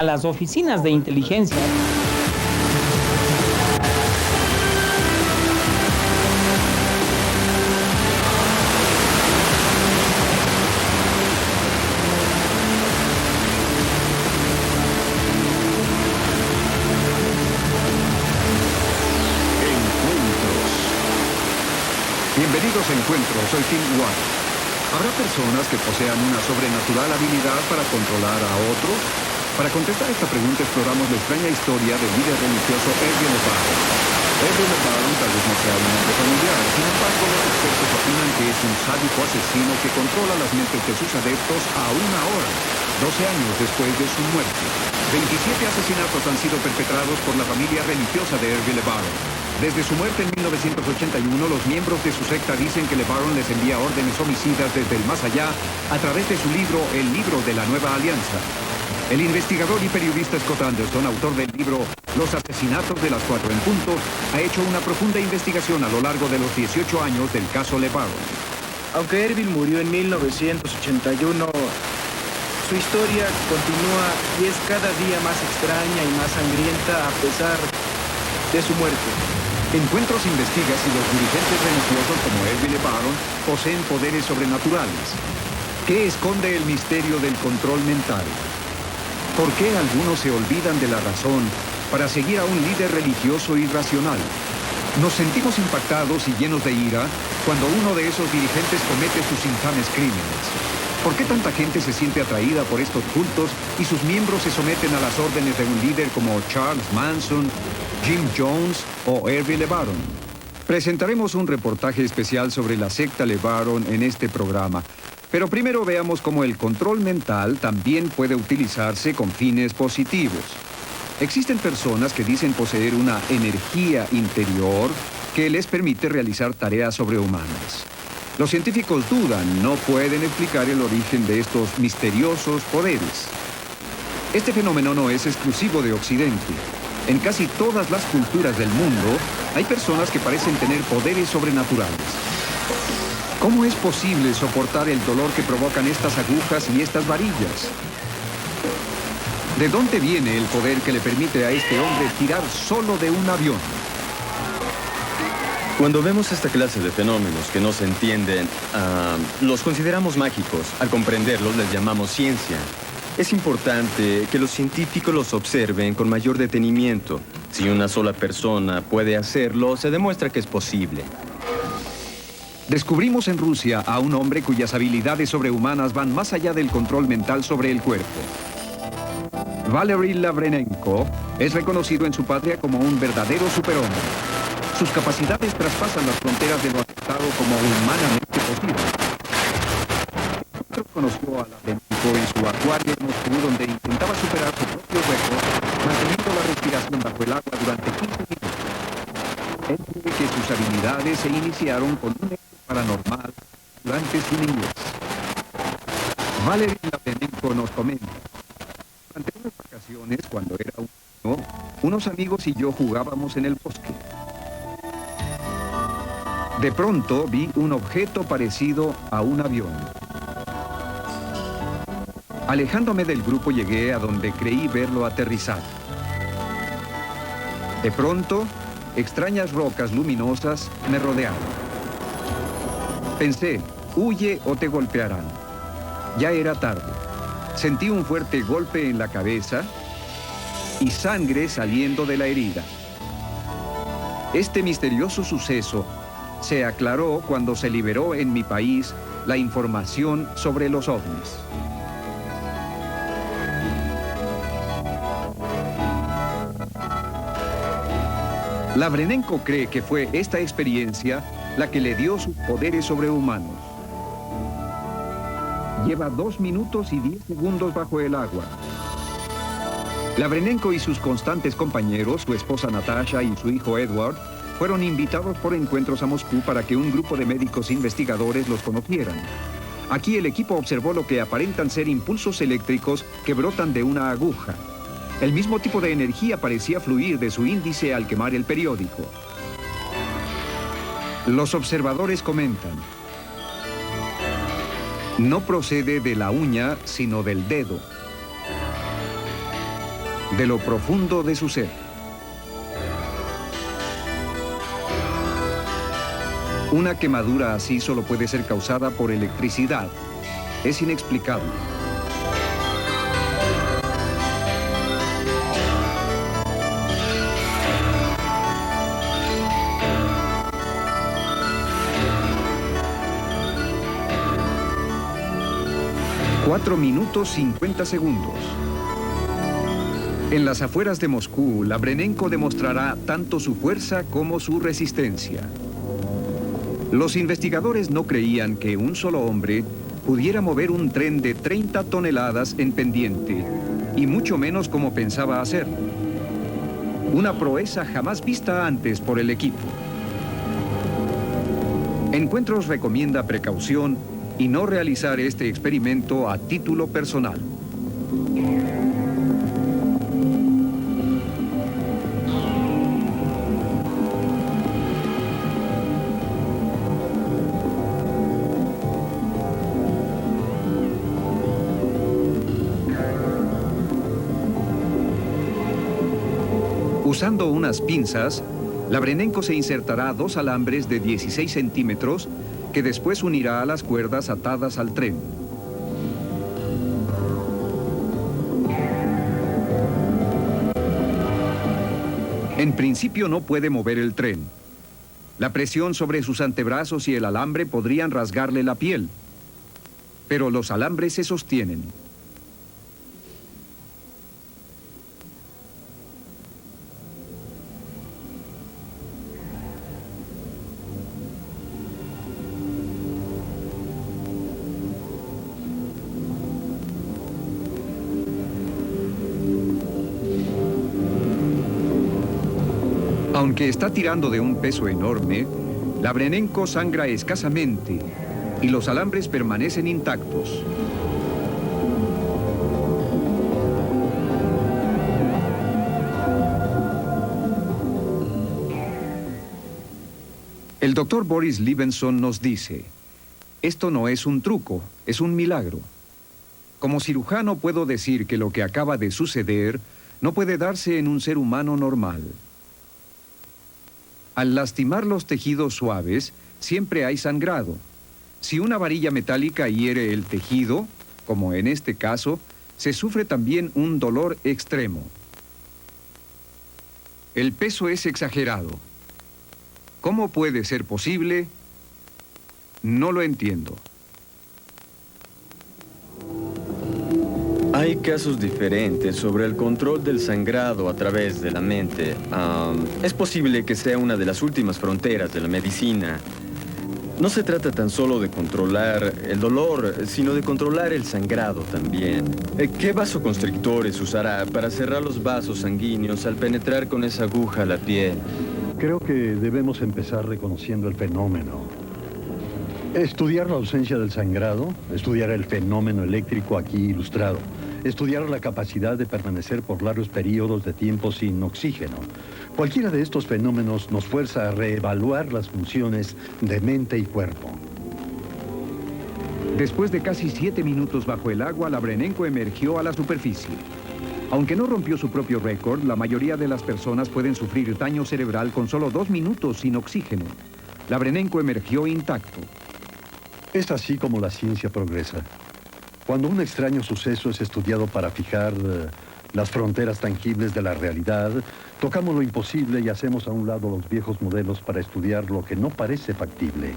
a las oficinas de inteligencia. Bienvenidos a Encuentros, soy Tim White. ¿Habrá personas que posean una sobrenatural habilidad para controlar a otros? Para contestar esta pregunta exploramos la extraña historia del líder religioso Erwin LeBaron. Erwin LeBaron tal vez no sea un nombre familiar, sin embargo los expertos opinan que es un sádico asesino que controla las mentes de sus adeptos aún ahora, 12 años después de su muerte. 27 asesinatos han sido perpetrados por la familia religiosa de Erwin LeBaron. Desde su muerte en 1981, los miembros de su secta dicen que LeBaron les envía órdenes homicidas desde el más allá a través de su libro El Libro de la Nueva Alianza. El investigador y periodista Scott Anderson, autor del libro Los asesinatos de las 4 en punto, ha hecho una profunda investigación a lo largo de los 18 años del caso LeBaron. Aunque Erwin murió en 1981, su historia continúa y es cada día más extraña y más sangrienta a pesar de su muerte. Encuentros investiga si los dirigentes religiosos como Erwin LeBaron poseen poderes sobrenaturales. ¿Qué esconde el misterio del control mental? ¿Por qué algunos se olvidan de la razón para seguir a un líder religioso irracional? Nos sentimos impactados y llenos de ira cuando uno de esos dirigentes comete sus infames crímenes. ¿Por qué tanta gente se siente atraída por estos cultos y sus miembros se someten a las órdenes de un líder como Charles Manson, Jim Jones o Erwin LeBaron? Presentaremos un reportaje especial sobre la secta LeBaron en este programa. Pero primero veamos cómo el control mental también puede utilizarse con fines positivos. Existen personas que dicen poseer una energía interior que les permite realizar tareas sobrehumanas. Los científicos dudan, no pueden explicar el origen de estos misteriosos poderes. Este fenómeno no es exclusivo de Occidente. En casi todas las culturas del mundo hay personas que parecen tener poderes sobrenaturales. ¿Cómo es posible soportar el dolor que provocan estas agujas y estas varillas? ¿De dónde viene el poder que le permite a este hombre tirar solo de un avión? Cuando vemos esta clase de fenómenos que no se entienden, los consideramos mágicos. Al comprenderlos les llamamos ciencia. Es importante que los científicos los observen con mayor detenimiento. Si una sola persona puede hacerlo, se demuestra que es posible. Descubrimos en Rusia a un hombre cuyas habilidades sobrehumanas van más allá del control mental sobre el cuerpo. Valery Lavrenenko es reconocido en su patria como un verdadero superhombre. Sus capacidades traspasan las fronteras de lo aceptado como humanamente posible. Conoció a Lavrenenko en su acuario en Moscú, donde intentaba superar su propio récord, manteniendo la respiración bajo el agua durante 15 minutos. Él cree que sus habilidades se iniciaron con un hecho paranormal durante su niñez. Valery Lavrenenko nos comenta: durante unas vacaciones, cuando era un niño, unos amigos y yo jugábamos en el bosque. De pronto vi un objeto parecido a un avión. Alejándome del grupo llegué a donde creí verlo aterrizar. De pronto, extrañas rocas luminosas me rodearon. Pensé, huye o te golpearán. Ya era tarde. Sentí un fuerte golpe en la cabeza y sangre saliendo de la herida. Este misterioso suceso se aclaró cuando se liberó en mi país la información sobre los ovnis. Lavrenenko cree que fue esta experiencia la que le dio sus poderes sobrehumanos. Lleva 2 minutos y 10 segundos bajo el agua. Lavrenenko y sus constantes compañeros, su esposa Natasha y su hijo Edward, fueron invitados por Encuentros a Moscú para que un grupo de médicos investigadores los conocieran. Aquí el equipo observó lo que aparentan ser impulsos eléctricos que brotan de una aguja. El mismo tipo de energía parecía fluir de su índice al quemar el periódico. Los observadores comentan: no procede de la uña, sino del dedo. de lo profundo de su ser. Una quemadura así solo puede ser causada por electricidad. Es inexplicable. Cuatro minutos 50 segundos. En las afueras de Moscú, Labrenenko demostrará tanto su fuerza como su resistencia. Los investigadores no creían que un solo hombre pudiera mover un tren de 30 toneladas en pendiente, y mucho menos como pensaba hacerlo. Una proeza jamás vista antes por el equipo. Encuentros recomienda precaución y no realizar este experimento a título personal. Usando unas pinzas, Labrenenko se insertará 2 alambres de 16 centímetros que después unirá a las cuerdas atadas al tren. En principio no puede mover el tren. La presión sobre sus antebrazos y el alambre podrían rasgarle la piel, pero los alambres se sostienen. Aunque está tirando de un peso enorme, Labrenenko sangra escasamente y los alambres permanecen intactos. El doctor Boris Levinson nos dice: esto no es un truco, es un milagro. Como cirujano puedo decir que lo que acaba de suceder no puede darse en un ser humano normal. Al lastimar los tejidos suaves, siempre hay sangrado. Si una varilla metálica hiere el tejido, como en este caso, se sufre también un dolor extremo. El peso es exagerado. ¿Cómo puede ser posible? No lo entiendo. Hay casos diferentes sobre el control del sangrado a través de la mente. Es posible que sea una de las últimas fronteras de la medicina. No se trata tan solo de controlar el dolor, sino de controlar el sangrado también. ¿Qué vasoconstrictores usará para cerrar los vasos sanguíneos al penetrar con esa aguja la piel? Creo que debemos empezar reconociendo el fenómeno. Estudiar la ausencia del sangrado, estudiar el fenómeno eléctrico aquí ilustrado, estudiar la capacidad de permanecer por largos periodos de tiempo sin oxígeno. Cualquiera de estos fenómenos nos fuerza a reevaluar las funciones de mente y cuerpo. Después de casi 7 minutos bajo el agua, Labrenenko emergió a la superficie. Aunque no rompió su propio récord, la mayoría de las personas pueden sufrir daño cerebral con solo 2 minutos sin oxígeno. Labrenenko emergió intacto. Es así como la ciencia progresa. Cuando un extraño suceso es estudiado para fijar las fronteras tangibles de la realidad, tocamos lo imposible y hacemos a un lado los viejos modelos para estudiar lo que no parece factible.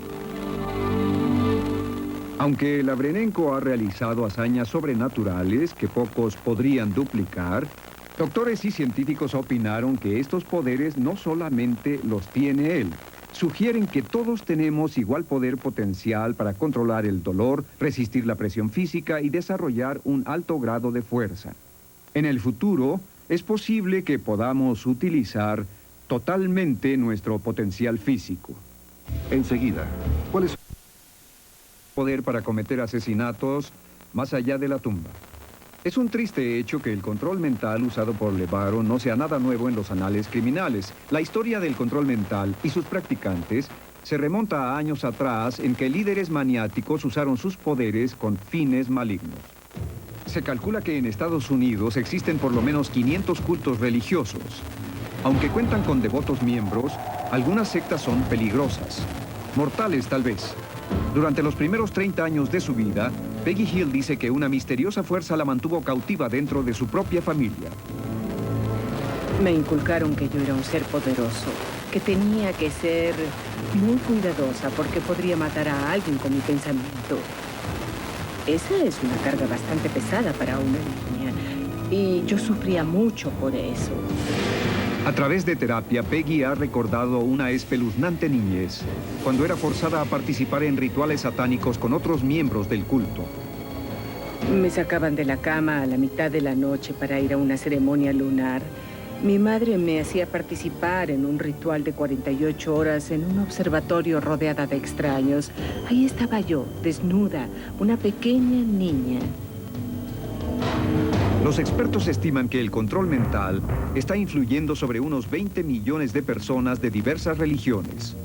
Aunque Labrenenko ha realizado hazañas sobrenaturales que pocos podrían duplicar, doctores y científicos opinaron que estos poderes no solamente los tiene él. Sugieren que todos tenemos igual poder potencial para controlar el dolor, resistir la presión física y desarrollar un alto grado de fuerza. En el futuro, es posible que podamos utilizar totalmente nuestro potencial físico. Enseguida, ¿cuál es su Poder para cometer asesinatos más allá de la tumba? Es un triste hecho que el control mental usado por Le Baron no sea nada nuevo en los anales criminales. La historia del control mental y sus practicantes se remonta a años atrás en que líderes maniáticos usaron sus poderes con fines malignos. Se calcula que en Estados Unidos existen por lo menos 500 cultos religiosos. Aunque cuentan con devotos miembros, algunas sectas son peligrosas. Mortales, tal vez. Durante los primeros 30 años de su vida, Peggy Hill dice que una misteriosa fuerza la mantuvo cautiva dentro de su propia familia. Me inculcaron que yo era un ser poderoso, que tenía que ser muy cuidadosa porque podría matar a alguien con mi pensamiento. Esa es una carga bastante pesada para una niña, y yo sufría mucho por eso. A través de terapia, Peggy ha recordado una espeluznante niñez, cuando era forzada a participar en rituales satánicos con otros miembros del culto. Me sacaban de la cama a la mitad de la noche para ir a una ceremonia lunar. Mi madre me hacía participar en un ritual de 48 horas en un observatorio rodeada de extraños. Ahí estaba yo, desnuda, una pequeña niña. Los expertos estiman que el control mental está influyendo sobre unos 20 millones de personas de diversas religiones.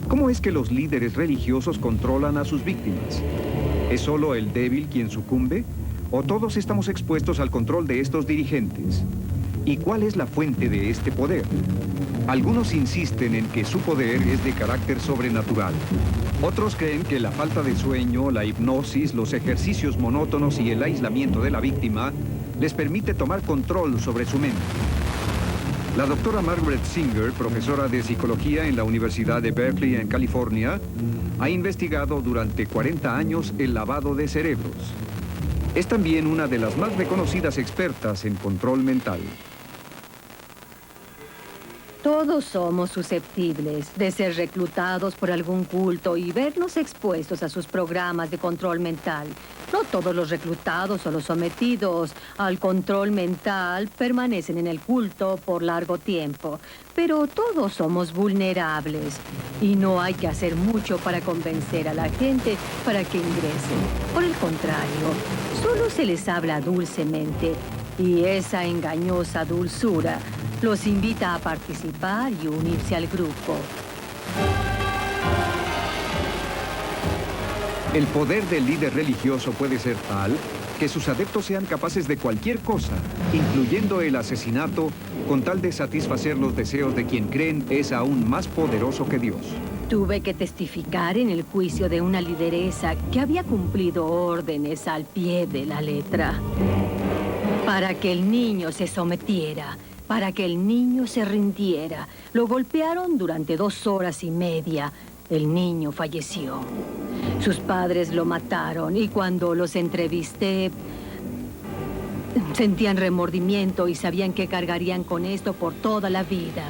¿Cómo es que los líderes religiosos controlan a sus víctimas? ¿Es solo el débil quien sucumbe? ¿O todos estamos expuestos al control de estos dirigentes? ¿Y cuál es la fuente de este poder? Algunos insisten en que su poder es de carácter sobrenatural. Otros creen que la falta de sueño, la hipnosis, los ejercicios monótonos y el aislamiento de la víctima les permite tomar control sobre su mente. La doctora Margaret Singer, profesora de psicología en la Universidad de Berkeley en California, ha investigado durante 40 años el lavado de cerebros. Es también una de las más reconocidas expertas en control mental. Todos somos susceptibles de ser reclutados por algún culto y vernos expuestos a sus programas de control mental. No todos los reclutados o los sometidos al control mental permanecen en el culto por largo tiempo, pero todos somos vulnerables y no hay que hacer mucho para convencer a la gente para que ingresen. Por el contrario, solo se les habla dulcemente y esa engañosa dulzura los invita a participar y unirse al grupo. El poder del líder religioso puede ser tal que sus adeptos sean capaces de cualquier cosa, incluyendo el asesinato, con tal de satisfacer los deseos de quien creen es aún más poderoso que Dios. Tuve que testificar en el juicio de una lideresa que había cumplido órdenes al pie de la letra. Para que el niño se sometiera, para que el niño se rindiera. Lo golpearon durante 2 horas y media. El niño falleció. Sus padres lo mataron y cuando los entrevisté, sentían remordimiento y sabían que cargarían con esto por toda la vida.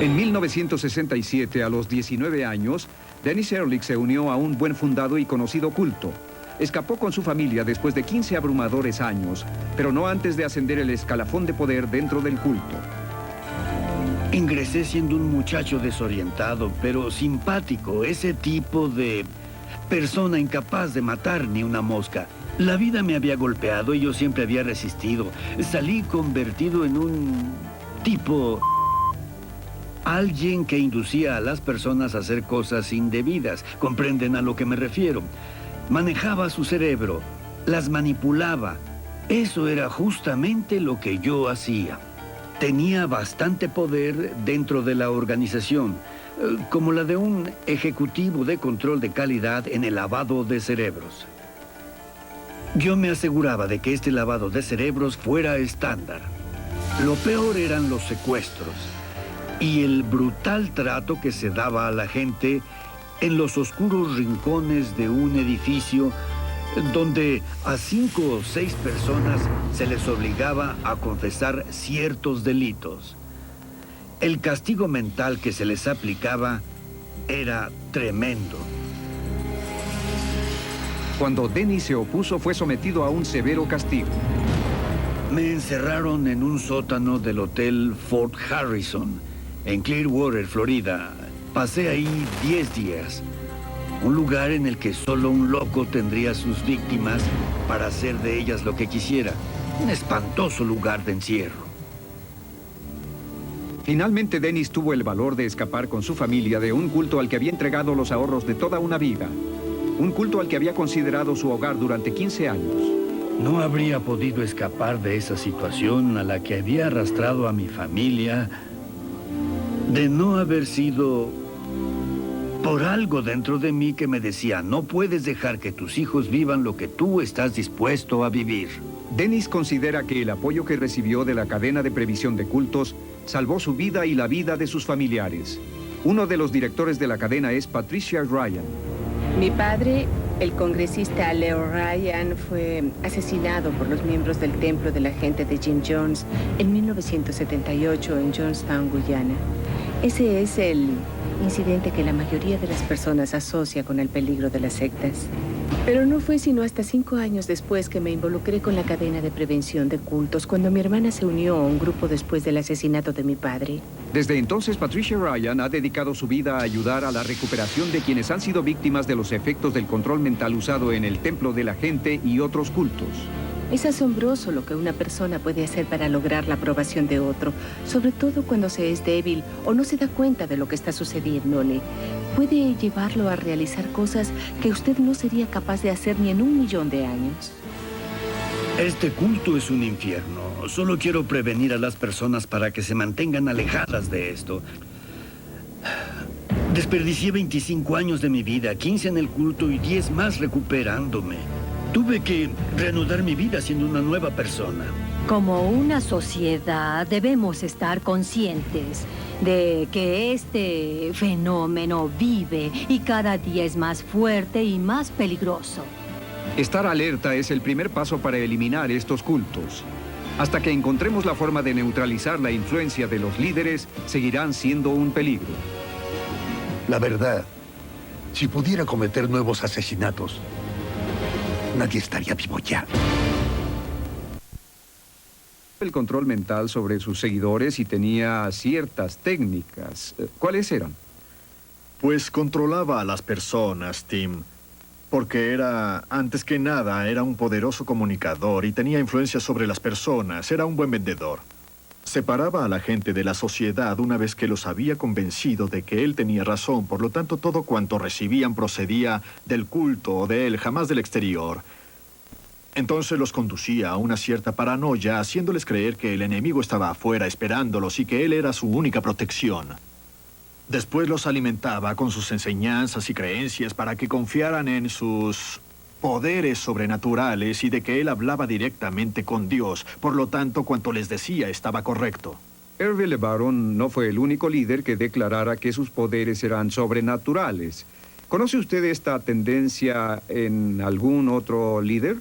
En 1967, a los 19 años, Dennis Ehrlich se unió a un buen fundado y conocido culto. Escapó con su familia después de 15 abrumadores años, pero no antes de ascender el escalafón de poder dentro del culto. Ingresé siendo un muchacho desorientado, pero simpático, ese tipo de persona incapaz de matar ni una mosca. La vida me había golpeado y yo siempre había resistido. Salí convertido en un tipo... alguien que inducía a las personas a hacer cosas indebidas. ¿Comprenden a lo que me refiero? Manejaba su cerebro, las manipulaba. Eso era justamente lo que yo hacía. Tenía bastante poder dentro de la organización, como la de un ejecutivo de control de calidad en el lavado de cerebros. Yo me aseguraba de que este lavado de cerebros fuera estándar. Lo peor eran los secuestros y el brutal trato que se daba a la gente en los oscuros rincones de un edificio donde a 5 o 6 personas se les obligaba a confesar ciertos delitos. El castigo mental que se les aplicaba era tremendo. Cuando Dennis se opuso, fue sometido a un severo castigo. Me encerraron en un sótano del Hotel Fort Harrison, en Clearwater, Florida. Pasé ahí 10 días. Un lugar en el que solo un loco tendría sus víctimas para hacer de ellas lo que quisiera. Un espantoso lugar de encierro. Finalmente, Dennis tuvo el valor de escapar con su familia de un culto al que había entregado los ahorros de toda una vida. Un culto al que había considerado su hogar durante 15 años. No habría podido escapar de esa situación a la que había arrastrado a mi familia de no haber sido por algo dentro de mí que me decía, no puedes dejar que tus hijos vivan lo que tú estás dispuesto a vivir. Dennis considera que el apoyo que recibió de la cadena de previsión de cultos salvó su vida y la vida de sus familiares. Uno de los directores de la cadena es Patricia Ryan. Mi padre, el congresista Leo Ryan, fue asesinado por los miembros del templo de la gente de Jim Jones en 1978 en Johnstown, Guyana. Ese es el incidente que la mayoría de las personas asocia con el peligro de las sectas. Pero no fue sino hasta 5 años después que me involucré con la cadena de prevención de cultos, cuando mi hermana se unió a un grupo después del asesinato de mi padre. Desde entonces, Patricia Ryan ha dedicado su vida a ayudar a la recuperación de quienes han sido víctimas de los efectos del control mental usado en el templo de la gente y otros cultos. Es asombroso lo que una persona puede hacer para lograr la aprobación de otro, sobre todo cuando se es débil o no se da cuenta de lo que está sucediéndole. Puede llevarlo a realizar cosas que usted no sería capaz de hacer ni en 1.000.000 de años. Este culto es un infierno. Solo quiero prevenir a las personas para que se mantengan alejadas de esto. Desperdicié 25 años de mi vida, 15 en el culto y 10 más recuperándome. Tuve que reanudar mi vida siendo una nueva persona. Como una sociedad debemos estar conscientes de que este fenómeno vive y cada día es más fuerte y más peligroso. Estar alerta es el primer paso para eliminar estos cultos. Hasta que encontremos la forma de neutralizar la influencia de los líderes, seguirán siendo un peligro. La verdad, si pudiera cometer nuevos asesinatos, nadie estaría vivo ya. El control mental sobre sus seguidores y tenía ciertas técnicas. ¿Cuáles eran? Pues controlaba a las personas, Tim. Porque antes que nada, era un poderoso comunicador y tenía influencia sobre las personas. Era un buen vendedor. Separaba a la gente de la sociedad una vez que los había convencido de que él tenía razón. Por lo tanto, todo cuanto recibían procedía del culto o de él, jamás del exterior. Entonces los conducía a una cierta paranoia, haciéndoles creer que el enemigo estaba afuera esperándolos y que él era su única protección. Después los alimentaba con sus enseñanzas y creencias para que confiaran en sus poderes sobrenaturales y de que él hablaba directamente con Dios. Por lo tanto, cuanto les decía estaba correcto. Ervil LeBaron no fue el único líder que declarara que sus poderes eran sobrenaturales. ¿Conoce usted esta tendencia en algún otro líder?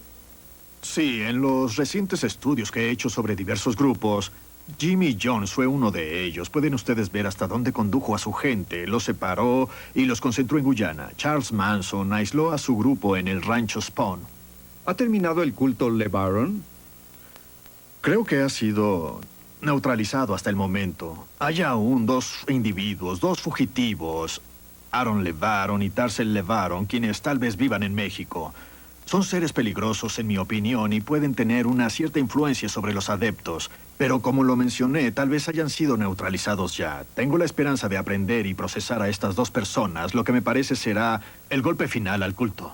Sí, en los recientes estudios que he hecho sobre diversos grupos, Jimmy Jones fue uno de ellos. Pueden ustedes ver hasta dónde condujo a su gente, los separó y los concentró en Guyana. Charles Manson aisló a su grupo en el rancho Spawn. ¿Ha terminado el culto LeBaron? Creo que ha sido neutralizado hasta el momento. Hay aún 2 individuos, 2 fugitivos, Aaron LeBaron y Tarsel LeBaron, quienes tal vez vivan en México. Son seres peligrosos, en mi opinión, y pueden tener una cierta influencia sobre los adeptos. Pero como lo mencioné, tal vez hayan sido neutralizados ya. Tengo la esperanza de aprender y procesar a estas 2 personas, lo que me parece será el golpe final al culto.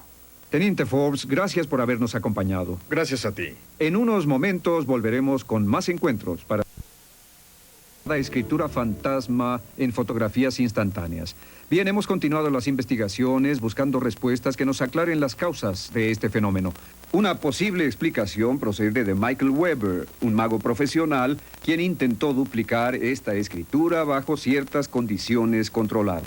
Teniente Forbes, gracias por habernos acompañado. Gracias a ti. En unos momentos volveremos con más encuentros para la escritura fantasma en fotografías instantáneas. Bien, hemos continuado las investigaciones buscando respuestas que nos aclaren las causas de este fenómeno. Una posible explicación procede de Michael Weber, un mago profesional, quien intentó duplicar esta escritura bajo ciertas condiciones controladas.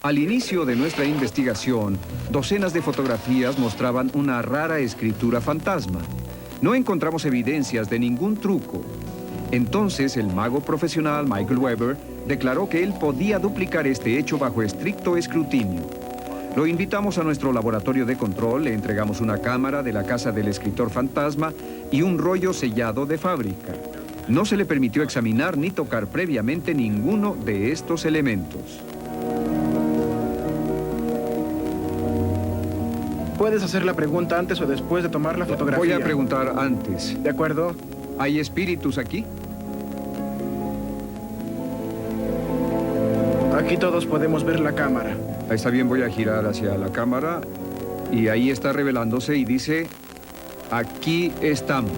Al inicio de nuestra investigación, docenas de fotografías mostraban una rara escritura fantasma. No encontramos evidencias de ningún truco. Entonces, el mago profesional Michael Weber declaró que él podía duplicar este hecho bajo estricto escrutinio. Lo invitamos a nuestro laboratorio de control, le entregamos una cámara de la casa del escritor fantasma y un rollo sellado de fábrica. No se le permitió examinar ni tocar previamente ninguno de estos elementos. Puedes hacer la pregunta antes o después de tomar la fotografía. Voy a preguntar antes. ¿De acuerdo? ¿Hay espíritus aquí? Aquí todos podemos ver la cámara. Está bien, voy a girar hacia la cámara y ahí está revelándose y dice aquí estamos.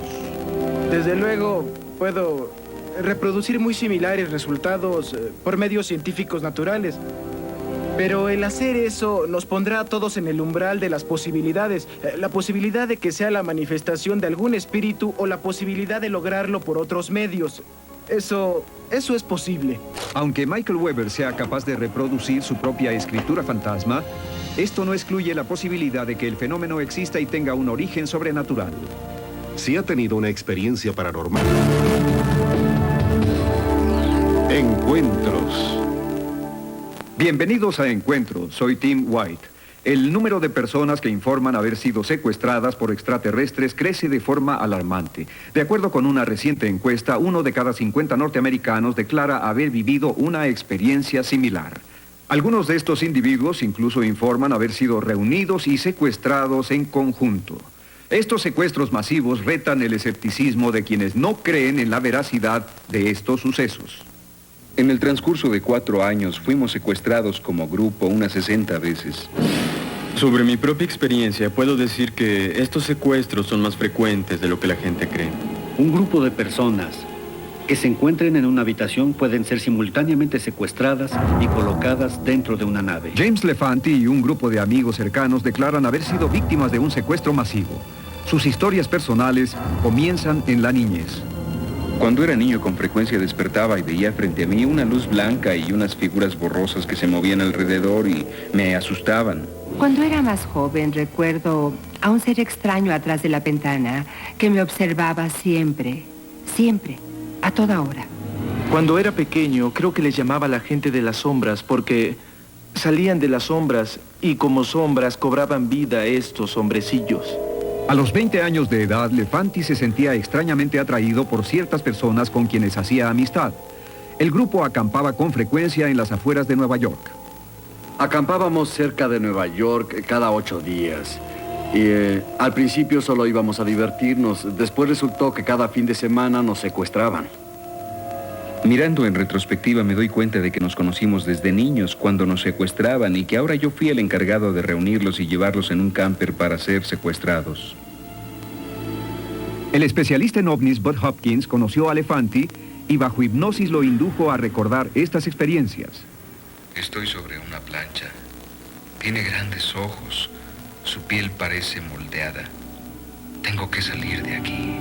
Desde luego, puedo reproducir muy similares resultados por medios científicos naturales. Pero el hacer eso nos pondrá a todos en el umbral de las posibilidades. La posibilidad de que sea la manifestación de algún espíritu o la posibilidad de lograrlo por otros medios. Eso es posible. Aunque Michael Weber sea capaz de reproducir su propia escritura fantasma, esto no excluye la posibilidad de que el fenómeno exista y tenga un origen sobrenatural. Si ha tenido una experiencia paranormal. Encuentros. Bienvenidos a Encuentros, soy Tim White. El número de personas que informan haber sido secuestradas por extraterrestres crece de forma alarmante. De acuerdo con una reciente encuesta, 1 de cada 50 norteamericanos declara haber vivido una experiencia similar. Algunos de estos individuos incluso informan haber sido reunidos y secuestrados en conjunto. Estos secuestros masivos retan el escepticismo de quienes no creen en la veracidad de estos sucesos. En el transcurso de 4 años fuimos secuestrados como grupo unas 60 veces. Sobre mi propia experiencia, puedo decir que estos secuestros son más frecuentes de lo que la gente cree. Un grupo de personas que se encuentren en una habitación pueden ser simultáneamente secuestradas y colocadas dentro de una nave. James Lefanti y un grupo de amigos cercanos declaran haber sido víctimas de un secuestro masivo. Sus historias personales comienzan en la niñez. Cuando era niño, con frecuencia despertaba y veía frente a mí una luz blanca y unas figuras borrosas que se movían alrededor y me asustaban. Cuando era más joven, recuerdo a un ser extraño atrás de la ventana que me observaba siempre, a toda hora. Cuando era pequeño, creo que les llamaba la gente de las sombras porque salían de las sombras y como sombras cobraban vida estos hombrecillos. A los 20 años de edad, Lefanti se sentía extrañamente atraído por ciertas personas con quienes hacía amistad. El grupo acampaba con frecuencia en las afueras de Nueva York. Acampábamos cerca de Nueva York cada 8 días. Y al principio solo íbamos a divertirnos. Después resultó que cada fin de semana nos secuestraban. Mirando en retrospectiva me doy cuenta de que nos conocimos desde niños cuando nos secuestraban y que ahora yo fui el encargado de reunirlos y llevarlos en un camper para ser secuestrados. El especialista en ovnis Bud Hopkins conoció a Lefanti y bajo hipnosis lo indujo a recordar estas experiencias. Estoy sobre una plancha. Tiene grandes ojos. Su piel parece moldeada. Tengo que salir de aquí.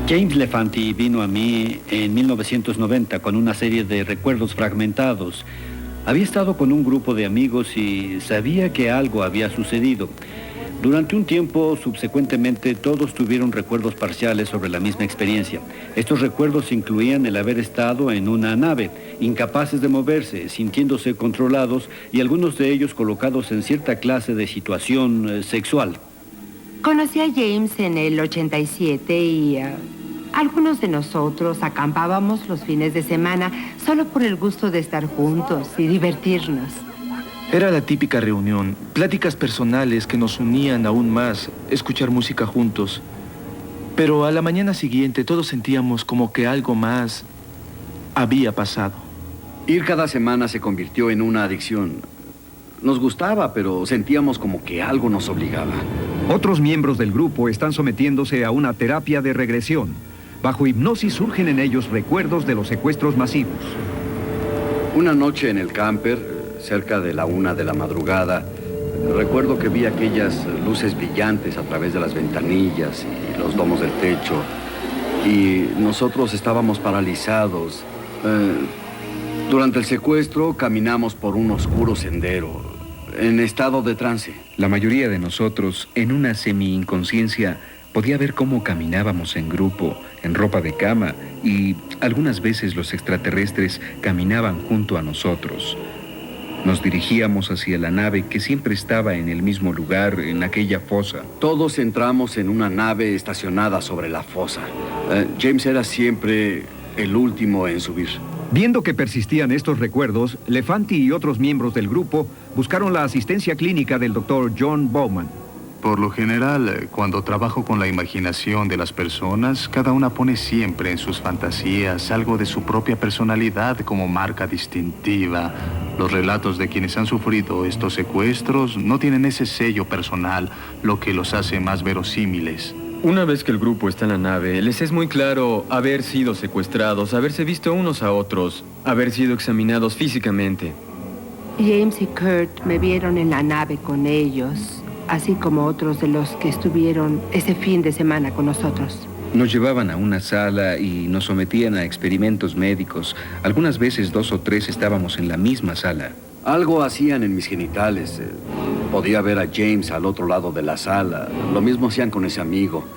James Lefanti vino a mí en 1990 con una serie de recuerdos fragmentados. Había estado con un grupo de amigos y sabía que algo había sucedido. Durante un tiempo, subsecuentemente, todos tuvieron recuerdos parciales sobre la misma experiencia. Estos recuerdos incluían el haber estado en una nave, incapaces de moverse, sintiéndose controlados y algunos de ellos colocados en cierta clase de situación sexual. Conocí a James en el 87 y algunos de nosotros acampábamos los fines de semana solo por el gusto de estar juntos y divertirnos. Era la típica reunión, pláticas personales que nos unían aún más, escuchar música juntos. Pero a la mañana siguiente todos sentíamos como que algo más había pasado. Ir cada semana se convirtió en una adicción. Nos gustaba, pero sentíamos como que algo nos obligaba. Otros miembros del grupo están sometiéndose a una terapia de regresión. Bajo hipnosis surgen en ellos recuerdos de los secuestros masivos. Una noche en el camper, cerca de la 1 de la madrugada, recuerdo que vi aquellas luces brillantes a través de las ventanillas y los domos del techo. Y nosotros estábamos paralizados. Durante el secuestro caminamos por un oscuro sendero, en estado de trance. La mayoría de nosotros, en una semi-inconsciencia, podía ver cómo caminábamos en grupo, en ropa de cama, y algunas veces los extraterrestres caminaban junto a nosotros. Nos dirigíamos hacia la nave que siempre estaba en el mismo lugar, en aquella fosa. Todos entramos en una nave estacionada sobre la fosa. James era siempre el último en subir. Viendo que persistían estos recuerdos, Lefanti y otros miembros del grupo buscaron la asistencia clínica del Dr. John Bowman. Por lo general, cuando trabajo con la imaginación de las personas, cada una pone siempre en sus fantasías algo de su propia personalidad como marca distintiva. Los relatos de quienes han sufrido estos secuestros no tienen ese sello personal, lo que los hace más verosímiles. Una vez que el grupo está en la nave, les es muy claro haber sido secuestrados, haberse visto unos a otros, haber sido examinados físicamente. James y Kurt me vieron en la nave con ellos, así como otros de los que estuvieron ese fin de semana con nosotros. Nos llevaban a una sala y nos sometían a experimentos médicos. Algunas veces 2 o 3 estábamos en la misma sala. Algo hacían en mis genitales. Podía ver a James al otro lado de la sala. Lo mismo hacían con ese amigo.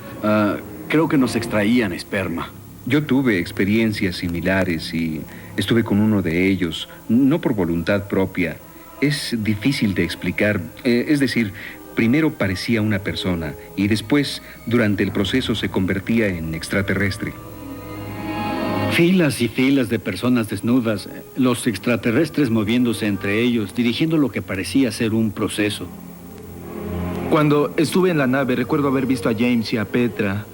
Creo que nos extraían esperma. Yo tuve experiencias similares y estuve con uno de ellos, no por voluntad propia. Es difícil de explicar. Es decir, primero parecía una persona y después, durante el proceso, se convertía en extraterrestre. Filas y filas de personas desnudas, los extraterrestres moviéndose entre ellos, dirigiendo lo que parecía ser un proceso. Cuando estuve en la nave, recuerdo haber visto a James y a Petra.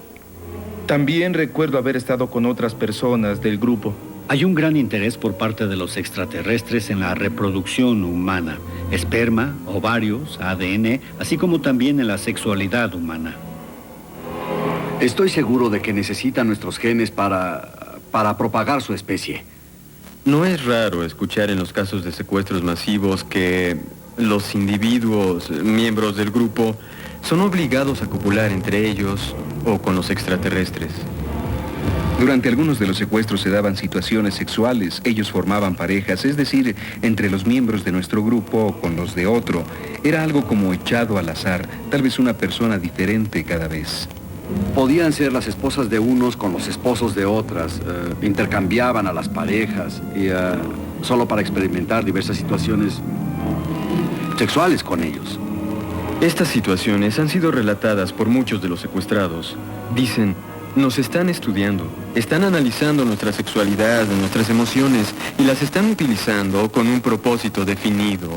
También recuerdo haber estado con otras personas del grupo. Hay un gran interés por parte de los extraterrestres en la reproducción humana, esperma, ovarios, ADN, así como también en la sexualidad humana. Estoy seguro de que necesitan nuestros genes para propagar su especie. No es raro escuchar en los casos de secuestros masivos que los individuos, miembros del grupo, son obligados a copular entre ellos o con los extraterrestres. Durante algunos de los secuestros se daban situaciones sexuales. Ellos formaban parejas, es decir, entre los miembros de nuestro grupo o con los de otro. Era algo como echado al azar, tal vez una persona diferente cada vez. Podían ser las esposas de unos con los esposos de otras. Intercambiaban a las parejas y solo para experimentar diversas situaciones sexuales con ellos. Estas situaciones han sido relatadas por muchos de los secuestrados. Dicen, nos están estudiando, están analizando nuestra sexualidad, nuestras emociones y las están utilizando con un propósito definido,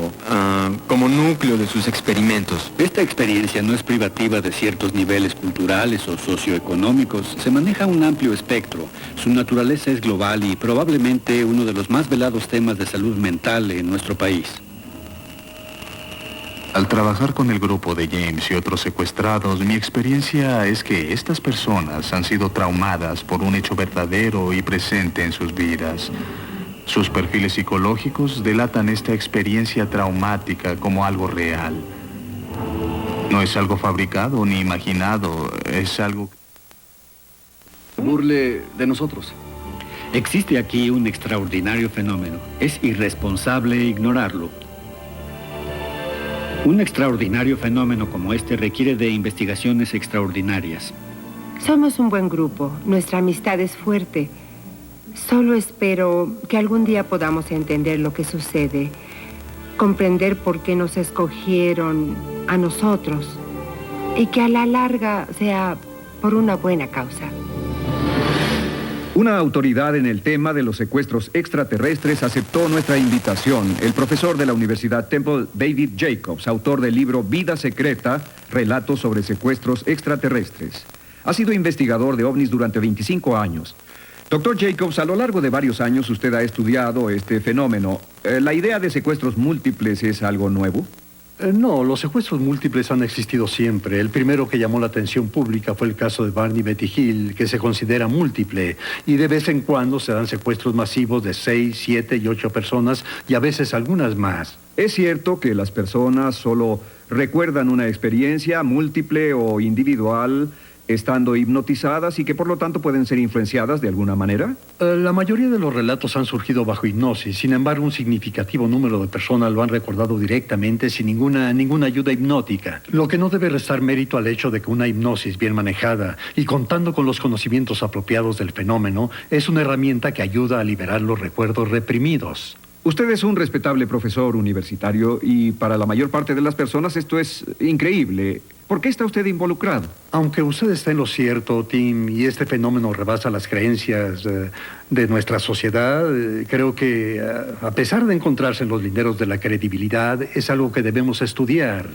como núcleo de sus experimentos. Esta experiencia no es privativa de ciertos niveles culturales o socioeconómicos. Se maneja un amplio espectro. Su naturaleza es global y probablemente uno de los más velados temas de salud mental en nuestro país. Al trabajar con el grupo de James y otros secuestrados, mi experiencia es que estas personas han sido traumadas por un hecho verdadero y presente en sus vidas. Sus perfiles psicológicos delatan esta experiencia traumática como algo real. No es algo fabricado ni imaginado, es algo... Burle de nosotros. Existe aquí un extraordinario fenómeno. Es irresponsable ignorarlo. Un extraordinario fenómeno como este requiere de investigaciones extraordinarias. Somos un buen grupo. Nuestra amistad es fuerte. Solo espero que algún día podamos entender lo que sucede, comprender por qué nos escogieron a nosotros y que a la larga sea por una buena causa. Una autoridad en el tema de los secuestros extraterrestres aceptó nuestra invitación. El profesor de la Universidad Temple, David Jacobs, autor del libro Vida Secreta, Relatos sobre secuestros extraterrestres. Ha sido investigador de ovnis durante 25 años. Doctor Jacobs, a lo largo de varios años usted ha estudiado este fenómeno. ¿La idea de secuestros múltiples es algo nuevo? No, los secuestros múltiples han existido siempre. El primero que llamó la atención pública fue el caso de Barney Betty Hill, que se considera múltiple. Y de vez en cuando se dan secuestros masivos de 6, 7 y 8 personas, y a veces algunas más. ¿Es cierto que las personas solo recuerdan una experiencia múltiple o individual estando hipnotizadas y que por lo tanto pueden ser influenciadas de alguna manera? La mayoría de los relatos han surgido bajo hipnosis. Sin embargo, un significativo número de personas lo han recordado directamente sin ninguna ayuda hipnótica. Lo que no debe restar mérito al hecho de que una hipnosis bien manejada y contando con los conocimientos apropiados del fenómeno es una herramienta que ayuda a liberar los recuerdos reprimidos. Usted es un respetable profesor universitario y para la mayor parte de las personas esto es increíble. ¿Por qué está usted involucrado? Aunque usted está en lo cierto, Tim, y este fenómeno rebasa las creencias de nuestra sociedad, creo que a pesar de encontrarse en los linderos de la credibilidad, es algo que debemos estudiar.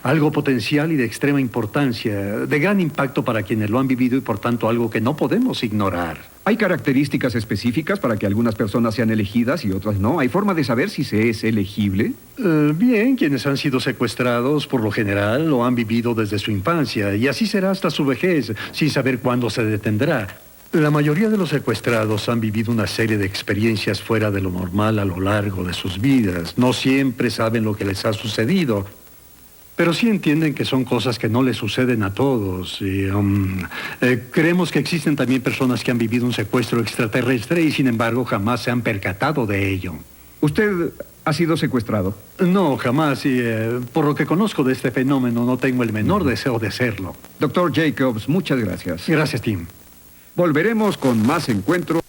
Algo potencial y de extrema importancia, de gran impacto para quienes lo han vivido y por tanto algo que no podemos ignorar. ¿Hay características específicas para que algunas personas sean elegidas y otras no? ¿Hay forma de saber si se es elegible? Bien, quienes han sido secuestrados por lo general lo han vivido desde su infancia y así será hasta su vejez, sin saber cuándo se detendrá. La mayoría de los secuestrados han vivido una serie de experiencias fuera de lo normal a lo largo de sus vidas. No siempre saben lo que les ha sucedido, pero sí entienden que son cosas que no les suceden a todos. Y, creemos que existen también personas que han vivido un secuestro extraterrestre y sin embargo jamás se han percatado de ello. ¿Usted ha sido secuestrado? No, jamás. Y por lo que conozco de este fenómeno, no tengo el menor deseo de serlo. Dr. Jacobs, muchas gracias. Gracias, Tim. Volveremos con más encuentros.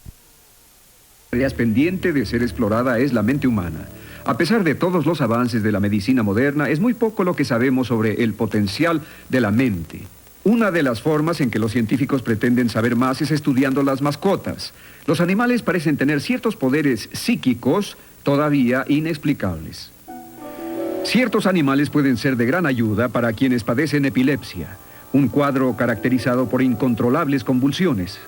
La área pendiente de ser explorada es la mente humana. A pesar de todos los avances de la medicina moderna, es muy poco lo que sabemos sobre el potencial de la mente. Una de las formas en que los científicos pretenden saber más es estudiando las mascotas. Los animales parecen tener ciertos poderes psíquicos todavía inexplicables. Ciertos animales pueden ser de gran ayuda para quienes padecen epilepsia, un cuadro caracterizado por incontrolables convulsiones.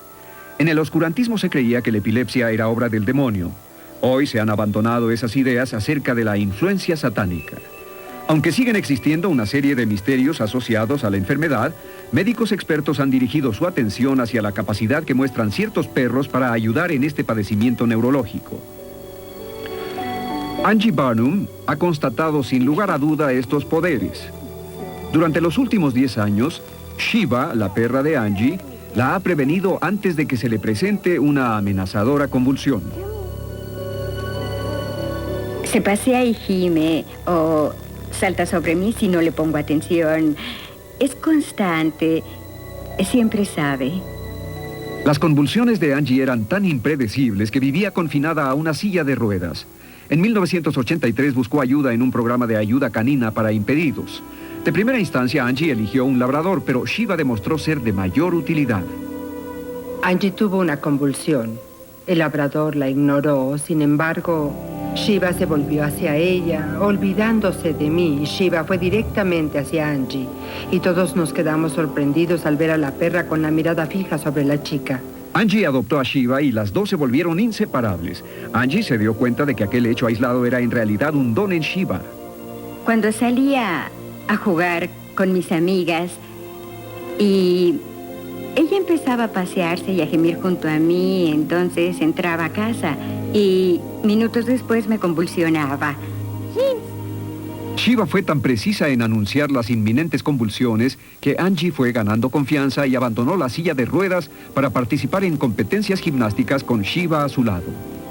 En el oscurantismo se creía que la epilepsia era obra del demonio. Hoy se han abandonado esas ideas acerca de la influencia satánica. Aunque siguen existiendo una serie de misterios asociados a la enfermedad, médicos expertos han dirigido su atención hacia la capacidad que muestran ciertos perros para ayudar en este padecimiento neurológico. Angie Barnum ha constatado sin lugar a duda estos poderes. Durante los últimos 10 años, Shiva, la perra de Angie, la ha prevenido antes de que se le presente una amenazadora convulsión. Se pasea y gime o salta sobre mí si no le pongo atención. Es constante, siempre sabe. Las convulsiones de Angie eran tan impredecibles que vivía confinada a una silla de ruedas. En 1983 buscó ayuda en un programa de ayuda canina para impedidos. De primera instancia, Angie eligió un labrador, pero Shiva demostró ser de mayor utilidad. Angie tuvo una convulsión. El labrador la ignoró, sin embargo, Shiva se volvió hacia ella, olvidándose de mí. Shiva fue directamente hacia Angie, y todos nos quedamos sorprendidos al ver a la perra con la mirada fija sobre la chica. Angie adoptó a Shiva y las dos se volvieron inseparables. Angie se dio cuenta de que aquel hecho aislado era en realidad un don en Shiva. Cuando salía a jugar con mis amigas y ella empezaba a pasearse y a gemir junto a mí, entonces entraba a casa y minutos después me convulsionaba. Shiva fue tan precisa en anunciar las inminentes convulsiones que Angie fue ganando confianza y abandonó la silla de ruedas para participar en competencias gimnásticas con Shiva a su lado.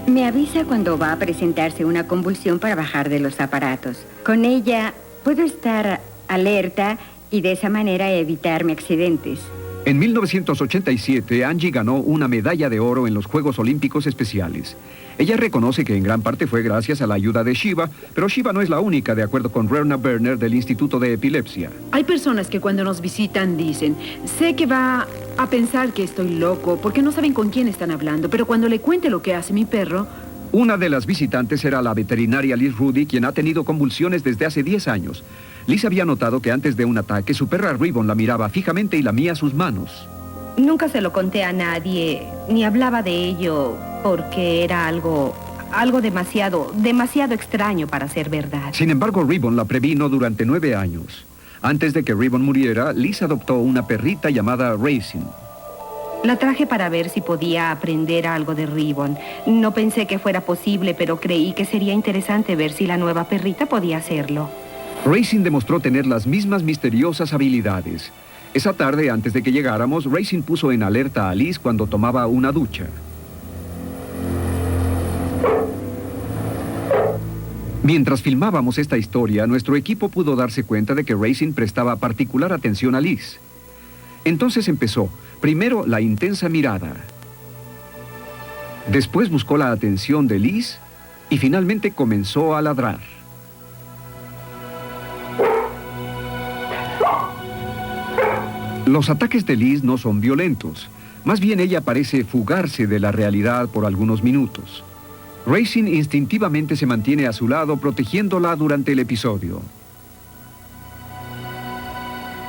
Me avisa cuando va a presentarse una convulsión para bajar de los aparatos. Con ella puedo estar alerta y de esa manera evitarme accidentes. En 1987, Angie ganó una medalla de oro en los Juegos Olímpicos Especiales. Ella reconoce que en gran parte fue gracias a la ayuda de Shiva, pero Shiva no es la única, de acuerdo con Rerna Berner del Instituto de Epilepsia. Hay personas que cuando nos visitan dicen, sé que va a pensar que estoy loco porque no saben con quién están hablando, pero cuando le cuente lo que hace mi perro... Una de las visitantes era la veterinaria Liz Rudy, quien ha tenido convulsiones desde hace 10 años. Liz había notado que antes de un ataque, su perra Ribbon la miraba fijamente y lamía sus manos. Nunca se lo conté a nadie, ni hablaba de ello, porque era algo demasiado extraño para ser verdad. Sin embargo, Ribbon la previno durante 9 años. Antes de que Ribbon muriera, Liz adoptó una perrita llamada Racing. La traje para ver si podía aprender algo de Ribbon. No pensé que fuera posible, pero creí que sería interesante ver si la nueva perrita podía hacerlo. Racing demostró tener las mismas misteriosas habilidades. Esa tarde, antes de que llegáramos, Racing puso en alerta a Liz cuando tomaba una ducha. Mientras filmábamos esta historia, nuestro equipo pudo darse cuenta de que Racing prestaba particular atención a Liz. Entonces empezó, primero la intensa mirada. Después buscó la atención de Liz y finalmente comenzó a ladrar. Los ataques de Liz no son violentos. Más bien ella parece fugarse de la realidad por algunos minutos. Racing instintivamente se mantiene a su lado, protegiéndola durante el episodio.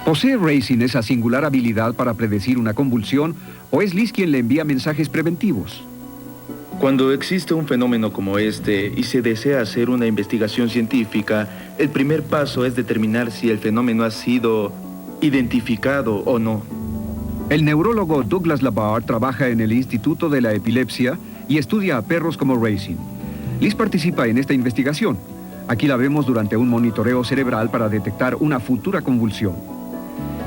¿Posee Racing esa singular habilidad para predecir una convulsión o es Liz quien le envía mensajes preventivos? Cuando existe un fenómeno como este y se desea hacer una investigación científica, el primer paso es determinar si el fenómeno ha sido identificado o no. El neurólogo Douglas Labard trabaja en el Instituto de la Epilepsia y estudia a perros como Racing. Liz participa en esta investigación. Aquí la vemos durante un monitoreo cerebral para detectar una futura convulsión.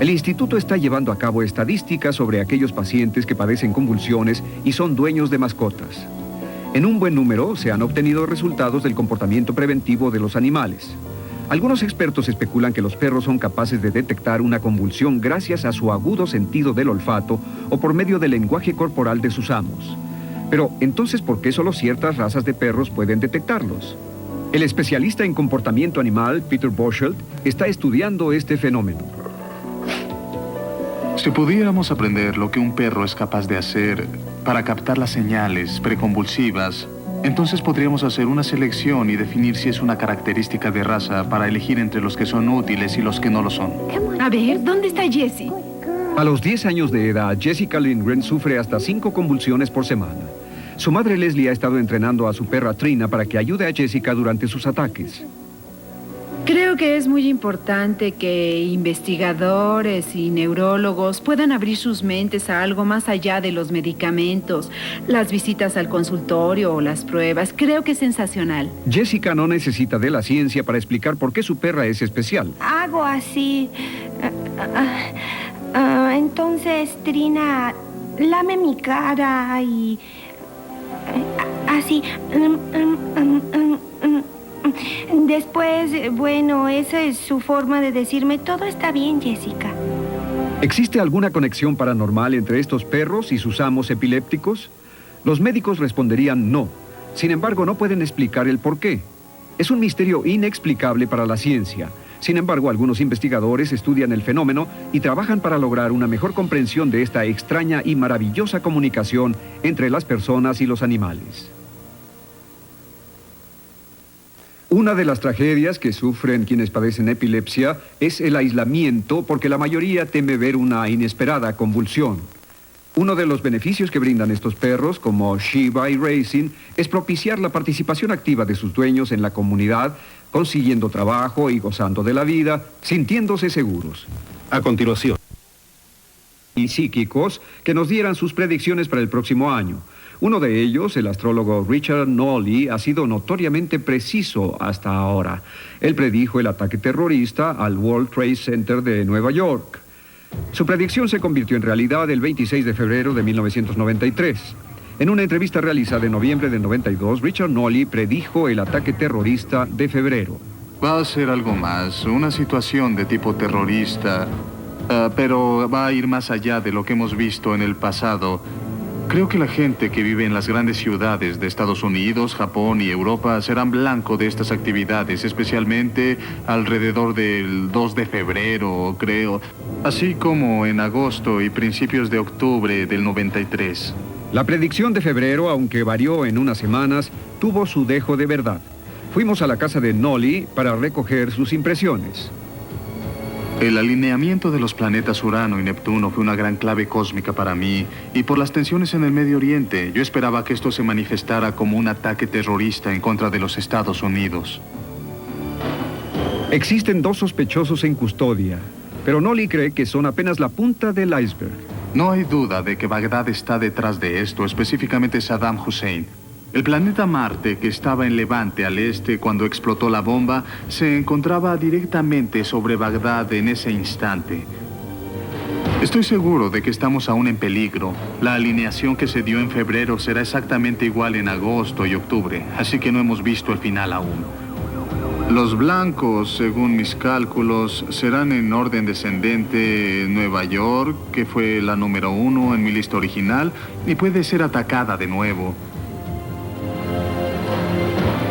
El instituto está llevando a cabo estadísticas sobre aquellos pacientes que padecen convulsiones y son dueños de mascotas. En un buen número se han obtenido resultados del comportamiento preventivo de los animales. Algunos expertos especulan que los perros son capaces de detectar una convulsión gracias a su agudo sentido del olfato o por medio del lenguaje corporal de sus amos. Pero, entonces, ¿por qué solo ciertas razas de perros pueden detectarlos? El especialista en comportamiento animal, Peter Boschelt, está estudiando este fenómeno. Si pudiéramos aprender lo que un perro es capaz de hacer para captar las señales preconvulsivas, entonces podríamos hacer una selección y definir si es una característica de raza para elegir entre los que son útiles y los que no lo son. A ver, ¿dónde está Jessie? A los 10 años de edad, Jessica Lindgren sufre hasta 5 convulsiones por semana. Su madre Leslie ha estado entrenando a su perra Trina para que ayude a Jessica durante sus ataques. Creo que es muy importante que investigadores y neurólogos puedan abrir sus mentes a algo más allá de los medicamentos, las visitas al consultorio o las pruebas. Creo que es sensacional. Jessica no necesita de la ciencia para explicar por qué su perra es especial. Hago así. Entonces Trina lame mi cara y... así. Después, bueno, esa es su forma de decirme, todo está bien, Jessica. ¿Existe alguna conexión paranormal entre estos perros y sus amos epilépticos? Los médicos responderían no. Sin embargo, no pueden explicar el por qué. Es un misterio inexplicable para la ciencia. Sin embargo, algunos investigadores estudian el fenómeno y trabajan para lograr una mejor comprensión de esta extraña y maravillosa comunicación entre las personas y los animales. Una de las tragedias que sufren quienes padecen epilepsia es el aislamiento porque la mayoría teme ver una inesperada convulsión. Uno de los beneficios que brindan estos perros, como Shiba y Racing, es propiciar la participación activa de sus dueños en la comunidad, consiguiendo trabajo y gozando de la vida, sintiéndose seguros. A continuación. Y psíquicos que nos dieran sus predicciones para el próximo año. Uno de ellos, el astrólogo Richard Nolly, ha sido notoriamente preciso hasta ahora. Él predijo el ataque terrorista al World Trade Center de Nueva York. Su predicción se convirtió en realidad el 26 de febrero de 1993. En una entrevista realizada en noviembre del 92, Richard Nolly predijo el ataque terrorista de febrero. Va a ser algo más, una situación de tipo terrorista, pero va a ir más allá de lo que hemos visto en el pasado. Creo que la gente que vive en las grandes ciudades de Estados Unidos, Japón y Europa serán blanco de estas actividades, especialmente alrededor del 2 de febrero, creo, así como en agosto y principios de octubre del 93. La predicción de febrero, aunque varió en unas semanas, tuvo su dejo de verdad. Fuimos a la casa de Nolly para recoger sus impresiones. El alineamiento de los planetas Urano y Neptuno fue una gran clave cósmica para mí, y por las tensiones en el Medio Oriente, yo esperaba que esto se manifestara como un ataque terrorista en contra de los Estados Unidos. Existen 2 sospechosos en custodia, pero Nolly cree que son apenas la punta del iceberg. No hay duda de que Bagdad está detrás de esto, específicamente Saddam Hussein. El planeta Marte, que estaba en Levante al este cuando explotó la bomba, se encontraba directamente sobre Bagdad en ese instante. Estoy seguro de que estamos aún en peligro. La alineación que se dio en febrero será exactamente igual en agosto y octubre, así que no hemos visto el final aún. Los blancos, según mis cálculos, serán en orden descendente Nueva York, que fue la número 1 en mi lista original, y puede ser atacada de nuevo.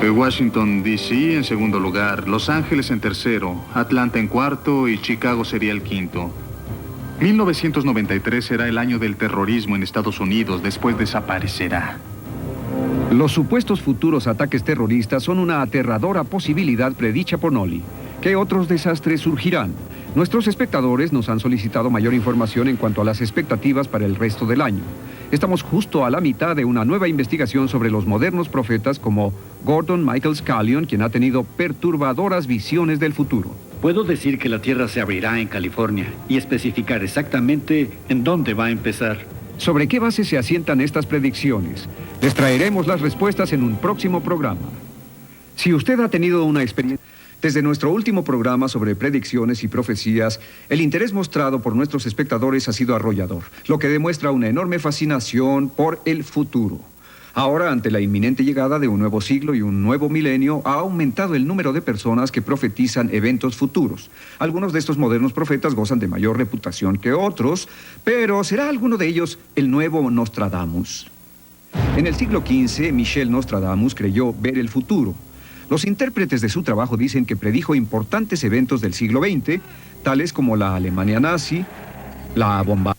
Washington, D.C. en segundo lugar, Los Ángeles en tercero, Atlanta en cuarto y Chicago sería el quinto. 1993 será el año del terrorismo en Estados Unidos, después desaparecerá. Los supuestos futuros ataques terroristas son una aterradora posibilidad predicha por Nolly. ¿Qué otros desastres surgirán? Nuestros espectadores nos han solicitado mayor información en cuanto a las expectativas para el resto del año. Estamos justo a la mitad de una nueva investigación sobre los modernos profetas como Gordon Michael Scallion, quien ha tenido perturbadoras visiones del futuro. Puedo decir que la Tierra se abrirá en California y especificar exactamente en dónde va a empezar. ¿Sobre qué base se asientan estas predicciones? Les traeremos las respuestas en un próximo programa. Si usted ha tenido una experiencia... Desde nuestro último programa sobre predicciones y profecías, el interés mostrado por nuestros espectadores ha sido arrollador, lo que demuestra una enorme fascinación por el futuro. Ahora, ante la inminente llegada de un nuevo siglo y un nuevo milenio, ha aumentado el número de personas que profetizan eventos futuros. Algunos de estos modernos profetas gozan de mayor reputación que otros, pero ¿será alguno de ellos el nuevo Nostradamus? En el siglo XV, Michel Nostradamus creyó ver el futuro. Los intérpretes de su trabajo dicen que predijo importantes eventos del siglo XX, tales como la Alemania nazi, la bomba...